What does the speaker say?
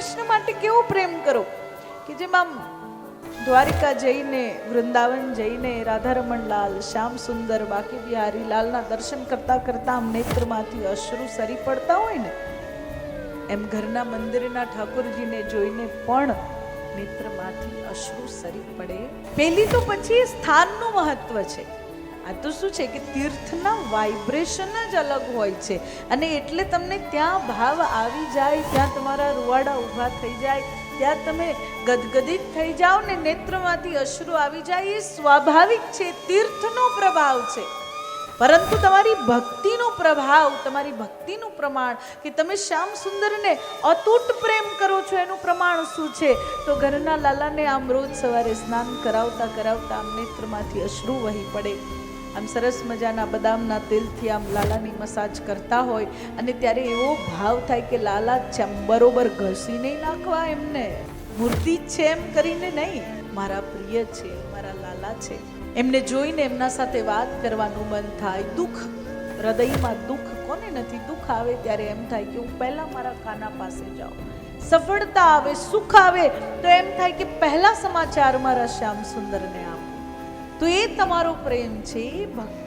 કૃષ્ણ માટે કેવો પ્રેમ કરો કે જેમ આમ દ્વારિકા જઈને, વૃંદાવન જઈને રાધારમણ લાલ, શ્યામ સુંદર, બાકી બિહારી લાલના દર્શન કરતા કરતા આમ નેત્રમાંથી અશ્રુ સરી પડતા હોય ને, એમ ઘરના મંદિરના ઠાકોરજીને જોઈને પણ નેત્રમાંથી અશ્રુ સરી પડે. પેલી તો પછી સ્થાનનું મહત્વ છે. આ તો શું છે કે તીર્થના વાઇબ્રેશન જ અલગ હોય છે, અને એટલે તમને ત્યાં ભાવ આવી જાય, ત્યાં તમારા રૂવાડા ઊભા થઈ જાય, ત્યાં તમે ગદગદિત થઈ જાઓ ને નેત્રમાંથી અશ્રુ આવી જાય. એ સ્વાભાવિક છે, તીર્થનો પ્રભાવ છે. પરંતુ તમારી ભક્તિનો પ્રભાવ, તમારી ભક્તિનું પ્રમાણ, કે તમે શ્યામ સુંદરને અતૂટ પ્રેમ કરો છો, એનું પ્રમાણ શું છે? તો ઘરના લાલાને આમ રોજ સવારે સ્નાન કરાવતા કરાવતા આમ નેત્રમાંથી અશ્રુ વહી પડે. આમ સરસ મજાના બદામના તેલથી આમ લાલાની મસાજ કરતા હોય, અને ત્યારે એવો ભાવ થાય કે લાલા બરોબર ઘસી નહીં નાખવા, એમને મૂર્તિ જ છે એમ કરીને નહીં, મારા પ્રિય છે, મારા લાલા છે. એમને જોઈને એમના સાથે વાત કરવાનું મન થાય. દુઃખ, હૃદયમાં દુઃખ, કોને નથી દુઃખ આવે ત્યારે એમ થાય કે હું પહેલા મારા કાના પાસે જાઉં. સફળતા આવે, સુખ આવે તો એમ થાય કે પહેલા સમાચાર મારા શ્યામ સુંદરને આપો. તો એ તમારો પ્રેમ છે, એ ભક્તિ